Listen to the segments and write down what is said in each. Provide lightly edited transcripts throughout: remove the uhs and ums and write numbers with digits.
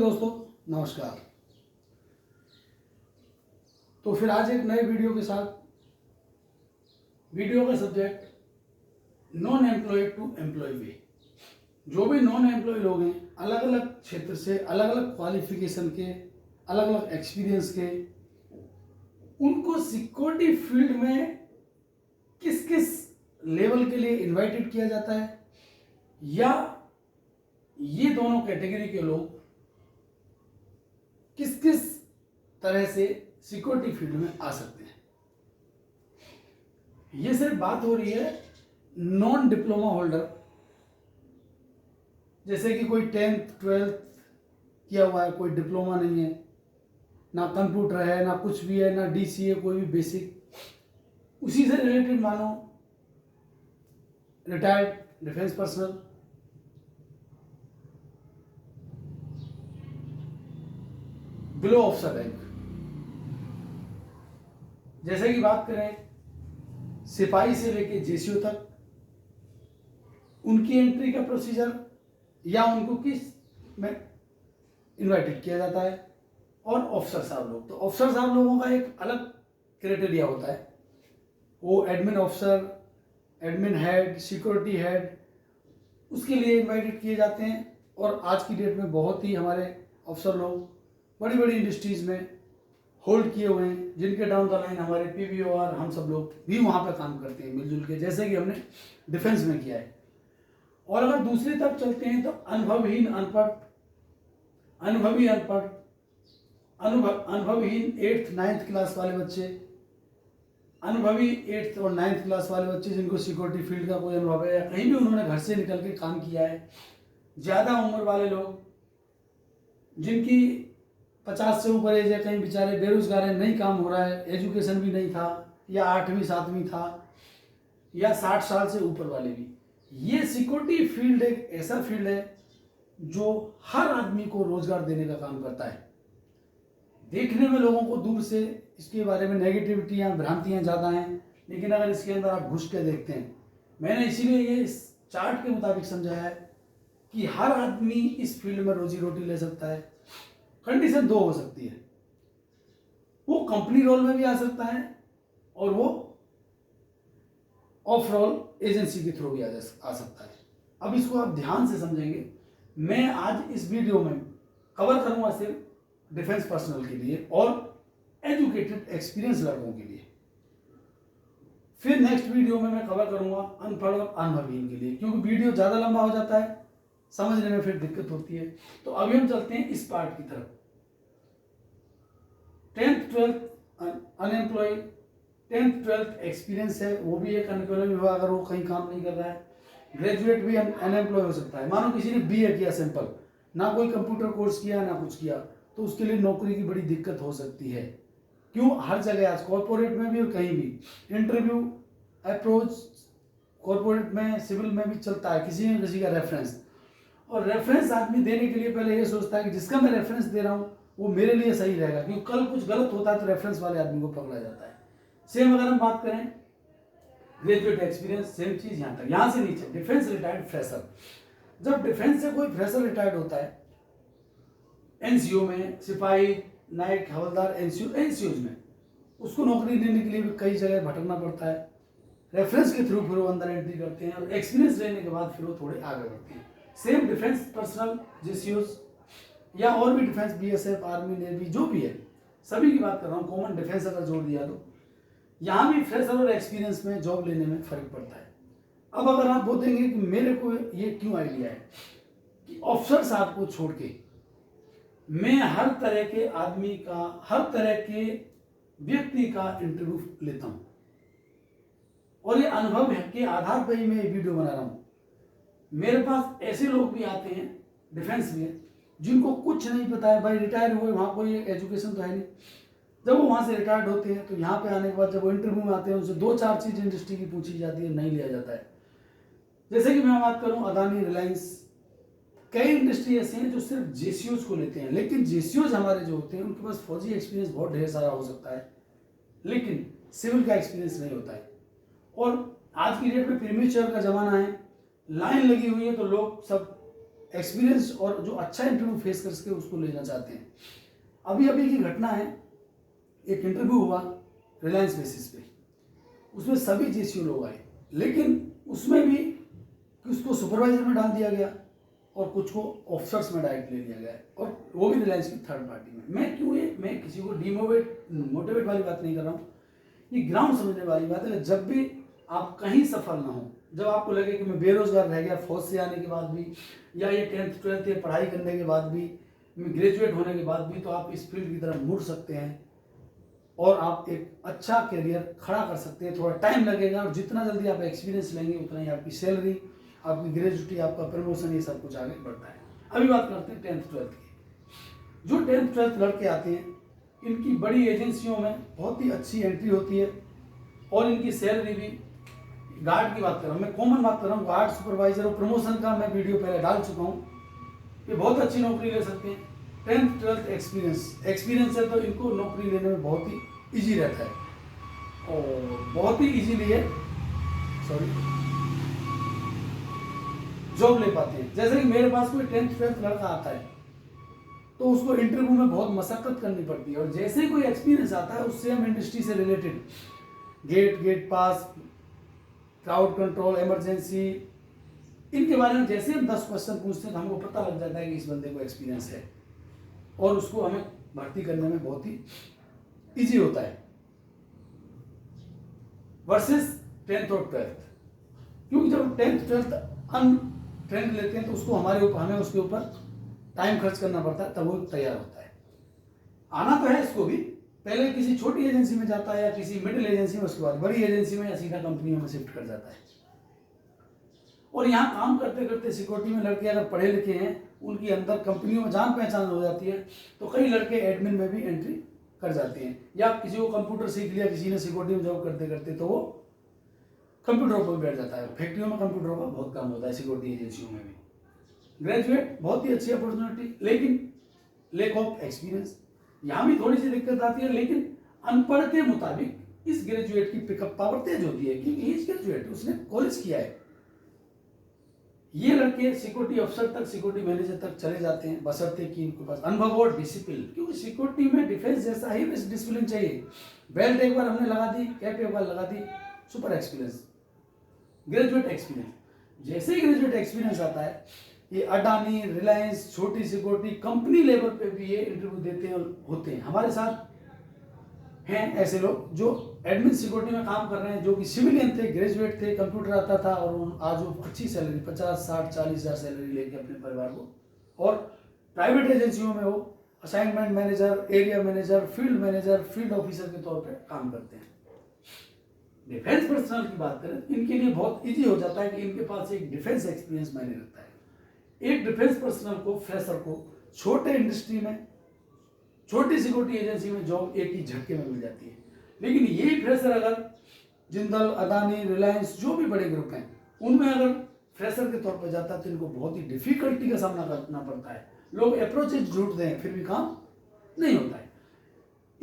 दोस्तों, नमस्कार। तो फिर आज एक नए वीडियो के साथ। वीडियो का subject non employ to employ way. जो भी नॉन एम्प्लॉय लोग हैं, अलग अलग क्षेत्र से, अलग अलग क्वालिफिकेशन के, अलग अलग एक्सपीरियंस के, उनको सिक्योरिटी फील्ड में किस किस लेवल के लिए इनवाइटेड किया जाता है, या ये दोनों कैटेगरी के लोग किस किस तरह से सिक्योरिटी फील्ड में आ सकते हैं। ये सिर्फ बात हो रही है नॉन डिप्लोमा होल्डर, जैसे कि कोई 10th 12th किया हुआ है, कोई डिप्लोमा नहीं है, ना कंप्यूटर है, ना कुछ भी है, ना DCA, कोई भी बेसिक, उसी से रिलेटेड मानो retired defence personnel, below officer rank. जैसे कि बात करें सिपाही से लेके JCO तक, उनकी एंट्री का प्रोसीजर या उनको किस में इनवाइटेड किया जाता है। और ऑफिसर साहब लोग, तो ऑफिसर साहब लोगों का एक अलग क्राइटेरिया होता है। वो admin officer, admin head, security head, उसके लिए इनवाइटेड किए जाते हैं। और आज की डेट में बहुत ही हमारे अफसर लोग बड़ी बड़ी इंडस्ट्रीज में होल्ड किए हुए हैं, जिनके डाउन द लाइन हमारे PBO और हम सब लोग भी वहाँ पे काम करते हैं मिलजुल के, जैसे कि हमने डिफेंस में किया है। और अगर दूसरी तरफ चलते हैं तो अनुभवहीन अनपढ़, अनुभवी अनपढ़, अनुभवहीन 8th 9th क्लास वाले बच्चे, अनुभवी 8th और 9th क्लास वाले बच्चे जिनको सिक्योरिटी फील्ड का कोई अनुभव है या कहीं भी उन्होंने घर से निकल के काम किया है, ज़्यादा उम्र वाले लोग जिनकी 50 से ऊपर एज है, कहीं बेचारे बेरोजगार हैं, नहीं काम हो रहा है, एजुकेशन भी नहीं था, या 8वीं 7वीं था, या 60 साल से ऊपर वाले भी। ये सिक्योरिटी फील्ड एक ऐसा फील्ड है जो हर आदमी को रोजगार देने का काम करता है। देखने में लोगों को दूर से इसके बारे में नेगेटिविटियां, भ्रांतियां ज़्यादा हैं, लेकिन अगर इसके अंदर आप घुस के देखते हैं, मैंने इसीलिए ये इस चार्ट के मुताबिक समझाया है कि हर आदमी इस फील्ड में रोजी रोटी ले सकता है। कंडीशन दो हो सकती है, वो कंपनी रोल में भी आ सकता है और वो ऑफ रोल एजेंसी के थ्रू भी आ सकता है। अब इसको आप ध्यान से समझेंगे। मैं आज इस वीडियो में कवर करूंगा सिर्फ डिफेंस पर्सनल के लिए और एजुकेटेड एक्सपीरियंस लड़कों के लिए। फिर नेक्स्ट वीडियो में मैं कवर करूंगा अनपढ़ और अनुभवीन के लिए, क्योंकि वीडियो ज़्यादा लंबा हो जाता है, समझने में फिर दिक्कत होती है। तो अभी हम चलते हैं इस पार्ट की तरफ। 10th 12th unemployed, 10th 12th experience है, वो भी एक अनएम्प्लॉयड हुआ अगर वो कहीं काम नहीं कर रहा है। ग्रेजुएट भी अनएम्प्लॉय हो सकता है। मानो किसी ने BA किया सिंपल, ना कोई कंप्यूटर कोर्स किया ना कुछ किया, तो उसके लिए नौकरी की बड़ी दिक्कत हो सकती है। क्यों? हर जगह आज कॉर्पोरेट में भी और कहीं भी इंटरव्यू अप्रोच कॉर्पोरेट में, सिविल में भी चलता है, किसी न किसी का रेफरेंस। और रेफरेंस आदमी देने के लिए पहले ये सोचता है कि जिसका मैं रेफरेंस दे रहा हूँ वो मेरे लिए सही रहेगा, क्योंकि कल कुछ गलत होता है तो रेफरेंस वाले आदमी को पकड़ा जाता है। सेम अगर हम बात करें ग्रेजुएट एक्सपीरियंस, सेम चीज यहाँ तक। यहाँ से नीचे डिफेंस रिटायर्ड फ्रेशर। जब डिफेंस से कोई फ्रेशर रिटायर्ड होता है, NCO में सिपाही, नायक, हवलदार, NCOज में, उसको नौकरी देने के लिए भी कई जगह भटकना पड़ता है। रेफरेंस के थ्रू फिर वो अंदर एंट्री करते हैं और एक्सपीरियंस लेने के बाद फिर वो थोड़े आगे बढ़ते हैं। सेम डिफेंस पर्सनल, JCOs या और भी डिफेंस, BSF, आर्मी, नेवी, जो भी है, सभी की बात कर रहा हूँ, कॉमन डिफेंस अगर जोड़ दिया तो यहाँ भी फ्रेशर और एक्सपीरियंस में जॉब लेने में फर्क पड़ता है। अब अगर आप बोलेंगे कि मेरे को ये क्यों आइडिया है कि ऑफिसर साहब को छोड़ के मैं हर तरह के आदमी का, हर तरह के व्यक्ति का इंटरव्यू लेता हूँ, और ये अनुभव के आधार पर ही मैं ये वीडियो बना रहा हूँ। मेरे पास ऐसे लोग भी आते हैं डिफेंस में जिनको कुछ नहीं पता है, भाई रिटायर हुए, वहाँ कोई एजुकेशन तो है नहीं। जब वो वहाँ से रिटायर्ड होते हैं तो यहाँ पे आने के बाद जब वो इंटरव्यू में आते हैं, उनसे 2-4 चीज़ इंडस्ट्री की पूछी जाती है, नहीं लिया जाता है। जैसे कि मैं बात करूँ अदानी, रिलायंस, कई इंडस्ट्री ऐसे हैं जो सिर्फ JCOs को लेते हैं, लेकिन JCOs हमारे जो होते हैं उनके पास फौजी एक्सपीरियंस बहुत ढेर सारा हो सकता है, लेकिन सिविल का एक्सपीरियंस नहीं होता है। और आज की डेट में प्रीमेच्योर का ज़माना है, लाइन लगी हुई है, तो लोग सब एक्सपीरियंस और जो अच्छा इंटरव्यू फेस कर सके उसको लेना चाहते हैं। अभी अभी की घटना है, एक इंटरव्यू हुआ रिलायंस बेसिस पे, उसमें सभी जेसीओ लोग आए, लेकिन उसमें भी कुछ को सुपरवाइजर में डाल दिया गया और कुछ को ऑफिसर्स में डायरेक्ट ले लिया गया है, और वो भी रिलायंस की थर्ड पार्टी में। मैं किसी को मोटिवेट वाली बात नहीं कर रहा हूँ, ये ग्राउंड समझने वाली बात है। जब भी आप कहीं सफल ना हो, जब आपको लगे कि मैं बेरोजगार रह गया फौज से आने के बाद भी, या ये 10th 12th ये पढ़ाई करने के बाद भी, ग्रेजुएट होने के बाद भी, तो आप इस फील्ड की तरफ मुड़ सकते हैं और आप एक अच्छा करियर खड़ा कर सकते हैं। थोड़ा टाइम लगेगा और जितना जल्दी आप एक्सपीरियंस लेंगे उतना ही आपकी सैलरी, आपकी ग्रेजुएटी, आपका प्रमोशन, ये सब कुछ आगे बढ़ता है। अभी बात करते हैं 10th 12th की। जो 10th 12th लड़के आते हैं, इनकी बड़ी एजेंसियों में बहुत ही अच्छी एंट्री होती है और इनकी सैलरी भी, गार्ड की बात कर रहा हूँ मैं, कॉमन बात कर रहा हूँ, गार्ड, सुपरवाइजर और प्रमोशन का मैं वीडियो पहले डाल चुका हूँ। ये बहुत अच्छी नौकरी ले सकते हैं। 10th 12th एक्सपीरियंस है तो इनको नौकरी लेने में बहुत ही इजी रहता है और बहुत ही इजीली है जॉब ले पाते हैं। जैसे कि मेरे पास कोई 10th 12th लड़का आता है तो उसको इंटरव्यू में बहुत मशक्कत करनी पड़ती है, और जैसे ही कोई एक्सपीरियंस आता है उससे हम इंडस्ट्री से रिलेटेड गेट पास, क्राउड कंट्रोल, इमरजेंसी, इनके बारे में जैसे हम 10 क्वेश्चन पूछते हैं तो हमको पता लग जाता है कि इस बंदे को एक्सपीरियंस है और उसको हमें भर्ती करने में बहुत ही इजी होता है वर्सेस 10th और 12th। क्योंकि जब 10th 12th अनट्रेंड लेते हैं तो उसको हमें उसके ऊपर टाइम खर्च करना पड़ता है, तब वो तैयार होता है। आना तो है इसको भी, पहले किसी छोटी एजेंसी में जाता है या किसी मिडिल एजेंसी में, उसके बाद बड़ी एजेंसी में या सीधा कंपनियों में शिफ्ट कर जाता है। और यहाँ काम करते करते सिक्योरिटी में लड़के अगर पढ़े लिखे हैं, उनकी अंदर कंपनियों में जान पहचान हो जाती है, तो कई लड़के एडमिन में भी एंट्री कर जाते हैं। या किसी को कंप्यूटर सीख लिया किसी ने सिक्योरिटी में जॉब करते करते, तो वो कंप्यूटर पर बैठ जाता है। फैक्ट्रियों में कंप्यूटर का बहुत काम होता है, सिक्योरिटी एजेंसियों में भी। ग्रेजुएट बहुत ही अच्छी अपॉर्चुनिटी, लेकिन लैक ऑफ एक्सपीरियंस, यहाँ भी थोड़ी सी दिक्कत आती है। लेकिन अनपढ़ के मुताबिक इस ग्रेजुएट की पिकअप पावर तेज होती है, क्योंकि इस ग्रेजुएट उसने कॉलेज किया है। ये लड़के सिक्योरिटी अफसर तक, सिक्योरिटी मैनेजर तक चले जाते हैं, बशर्ते कि इनके पास अनुभव और डिसिप्लिन, क्योंकि सिक्योरिटी में डिफेंस जैसा ही डिसिप्लिन चाहिए। बेल्ट एक बार हमने लगा दी, कैप एक बार लगा दी, सुपर एक्सपीरियंस, ग्रेजुएट एक्सपीरियंस। जैसे ही ग्रेजुएट एक्सपीरियंस आता है, ये अडानी, रिलायंस, छोटी सिक्योरिटी कंपनी लेवल पे भी ये इंटरव्यू देते हैं और होते हैं। हमारे साथ हैं ऐसे लोग जो एडमिन सिक्योरिटी में काम कर रहे हैं, जो कि सिविलियन थे, ग्रेजुएट थे, कंप्यूटर आता था, और आज वो अच्छी सैलरी 50, 60, 40 हज़ार सैलरी लेके अपने परिवार को, और प्राइवेट एजेंसियों में वो assignment manager, area manager, field officer के तौर पर काम करते हैं। डिफेंस पर्सनल की बात करें, इनके लिए बहुत ईजी हो जाता है कि इनके पास एक डिफेंस एक्सपीरियंस मायने रखता है। एक डिफेंस पर्सनल को, फ्रेशर को, छोटे इंडस्ट्री में, छोटी सिक्योरिटी एजेंसी में जॉब एक ही झटके में मिल जाती है। लेकिन यही फ्रेशर अगर जिंदल, अदानी, रिलायंस, जो भी बड़े ग्रुप हैं, उनमें अगर फ्रेशर के तौर पर जाता है तो इनको बहुत ही डिफिकल्टी का सामना करना पड़ता है। लोग अप्रोचेज ढूंढते हैं, फिर भी काम नहीं होता है।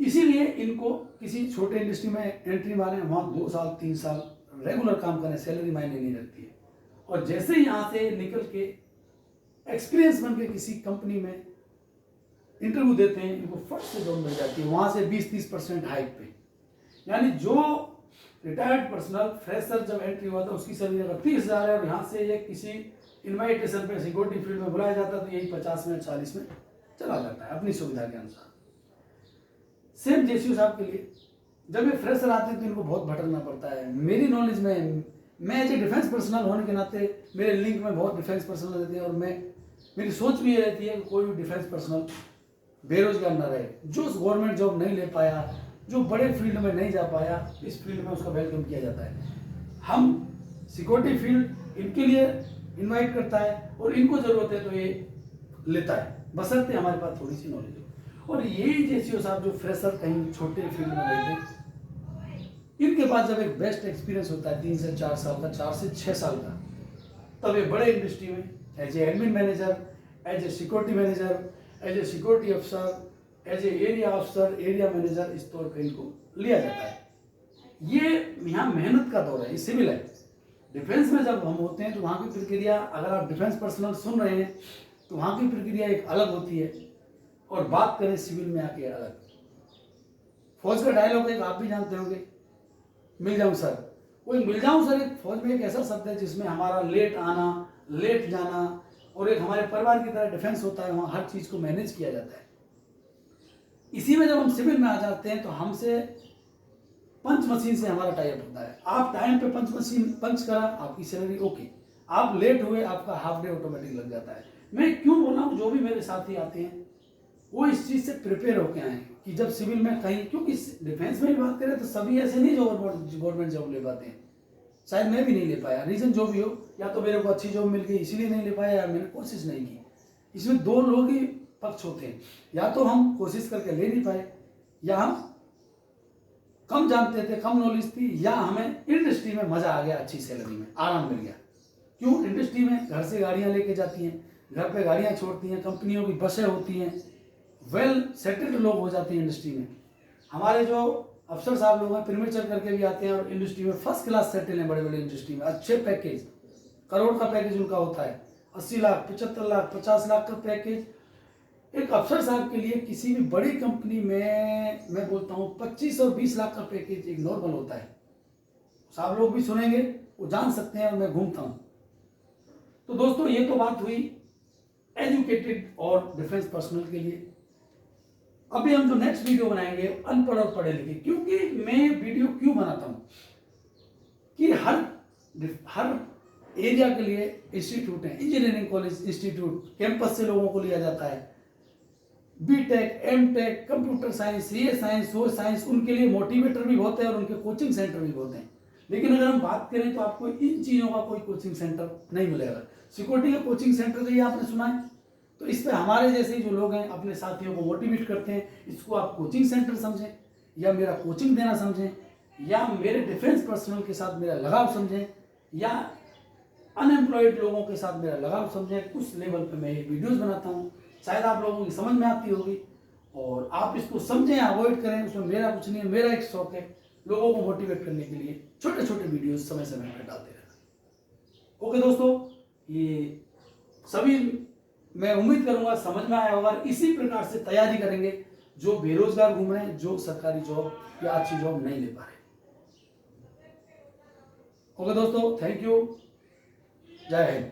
इसीलिए इनको किसी छोटे इंडस्ट्री में एंट्री मारें, वहाँ 2 साल 3 साल रेगुलर काम करें, सैलरी मायने नहीं रखती है। और जैसे ही यहाँ से निकल के एक्सपीरियंस बन के किसी कंपनी में इंटरव्यू देते हैं, इनको फट से जॉब मिल जाती है, वहाँ से 20-30% हाइक पे। यानी जो रिटायर्ड पर्सनल फ्रेशर जब एंट्री हुआ था उसकी सैलरी अगर 30,000 है, और यहाँ से ये किसी इन्वाइटेशन पे सिक्योरिटी फील्ड में बुलाया जाता तो यही 50 में 40 में चला जाता है अपनी सुविधा के अनुसार। सेम जेसीओ साहब के लिए जब ये फ्रेशर आते हैं तो इनको बहुत भटकना पड़ता है। मेरी नॉलेज में, मैं एज ए डिफेंस पर्सनल होने के नाते मेरे लिंक में बहुत डिफेंस पर्सनल रहते हैं, और मेरी सोच भी ये रहती है कि कोई भी डिफेंस पर्सनल बेरोजगार ना रहे। जो गवर्नमेंट जॉब नहीं ले पाया, जो बड़े फील्ड में नहीं जा पाया, इस फील्ड में उसका वेलकम किया जाता है। हम सिक्योरिटी फील्ड इनके लिए इनवाइट करता है, और इनको जरूरत है तो ये लेता है, बशर्ते हमारे पास थोड़ी सी नॉलेज हो। और यही जेसीओ साहब जो फ्रेशर कहीं छोटे फील्ड में रहते हैं, इनके पास जब एक बेस्ट एक्सपीरियंस होता है 3 से 4 साल का, 4 से 6 साल का, तब ये बड़े इंडस्ट्री में as a admin manager, as a security manager, as a security अफसर, एज ए एरिया अफसर, एरिया मैनेजर, इस तौर पर इनको लिया जाता है। ये यहाँ मेहनत का दौर है, ये सिविल है, डिफेंस में जब हम होते हैं तो वहाँ की प्रक्रिया, अगर आप डिफेंस पर्सनल सुन रहे हैं तो वहाँ की प्रक्रिया एक अलग होती है, और बात करें सिविल में आके अलग। फौज का डायलॉग एक आप भी जानते होंगे, मिल जाऊं सर। वो मिल जाऊं सर एक फौज में एक ऐसा शब्द है जिसमें हमारा लेट आना, लेट जाना और एक हमारे परिवार की तरह डिफेंस होता है, वहाँ हर चीज़ को मैनेज किया जाता है। इसी में जब हम सिविल में आ जाते हैं तो हमसे पंच मशीन से हमारा टाइप होता है। आप टाइम पे पंच मशीन पंच करा, आपकी सैलरी ओके। आप लेट हुए, आपका हाफ डे ऑटोमेटिक लग जाता है। मैं क्यों बोल रहा हूँ, जो भी मेरे साथी आते हैं वो इस चीज़ से प्रिपेयर होके आए कि जब सिविल में कहीं, क्योंकि डिफेंस में भी बात करें तो सभी ऐसे नहीं जो गवर्नमेंट जॉब ले पाते हैं। शायद मैं भी नहीं ले पाया, रीज़न जो भी हो, या तो मेरे को अच्छी जॉब मिल गई इसीलिए नहीं ले पाया, या मैंने कोशिश नहीं की। इसमें दो लोग ही पक्ष होते हैं, या तो हम कोशिश करके ले नहीं पाए, या हम कम जानते थे, कम नॉलेज थी, या हमें इंडस्ट्री में मज़ा आ गया, अच्छी सैलरी में आराम मिल गया। क्यों? इंडस्ट्री में घर से गाड़ियाँ लेके जाती हैं, घर पे गाड़ियाँ छोड़ती हैं, कंपनियों की बसें होती हैं, वेल सेटल्ड लोग हो जाते हैं इंडस्ट्री में। हमारे जो अफसर साहब लोग हैं प्रीमेचर करके भी आते हैं और इंडस्ट्री में फर्स्ट क्लास सेटल हैं, बड़े बड़े इंडस्ट्री में अच्छे पैकेज, करोड़ का पैकेज उनका होता है, 80 लाख 75 लाख 50 लाख का पैकेज। एक अफसर साहब के लिए किसी भी बड़ी कंपनी में मैं बोलता हूँ 25 और 20 लाख का पैकेज एक नॉर्मल होता है। साहब लोग भी सुनेंगे, वो जान सकते हैं, और मैं घूमता हूँ। तो दोस्तों ये तो बात हुई एजुकेटेड और डिफेंस पर्सनल के लिए। अभी हम जो नेक्स्ट वीडियो बनाएंगे अनपढ़ और पढ़े लिखे, क्योंकि मैं वीडियो क्यों बनाता हूँ कि हर एरिया के लिए इंस्टीट्यूट है, इंजीनियरिंग कॉलेज इंस्टीट्यूट, कैंपस से लोगों को लिया जाता है, बीटेक एमटेक कंप्यूटर साइंस, ये साइंस वो साइंस, उनके लिए मोटिवेटर भी बहुत है और उनके कोचिंग सेंटर भी बहुत हैं। लेकिन अगर हम बात करें तो आपको इन चीज़ों का कोई कोचिंग सेंटर नहीं मिलेगा। सिक्योरिटी का कोचिंग सेंटर तो ये आपने सुना है, तो इस पर हमारे जैसे जो लोग हैं अपने साथियों को मोटिवेट करते हैं, इसको आप कोचिंग सेंटर समझें, या मेरा कोचिंग देना समझें, या मेरे डिफेंस पर्सनल के साथ मेरा लगाव समझें, या अनएम्प्लॉयड लोगों के साथ मेरा लगाव समझें। उस लेवल पे मैं ये वीडियोस बनाता हूँ, शायद आप लोगों की समझ में आती होगी, और आप इसको समझें, अवॉइड करें, उसमें मेरा कुछ नहीं है। मेरा एक शौक है लोगों को मोटिवेट करने के लिए छोटे छोटे वीडियोस समय समय पर डालते रहना। ओके दोस्तों, ये सभी मैं उम्मीद करूंगा समझ में आया होगा। इसी प्रकार से तैयारी करेंगे जो बेरोजगार घूम रहे हैं, जो सरकारी जॉब या अच्छी जॉब नहीं ले पा रहे। ओके दोस्तों, थैंक यू, जय हिंद।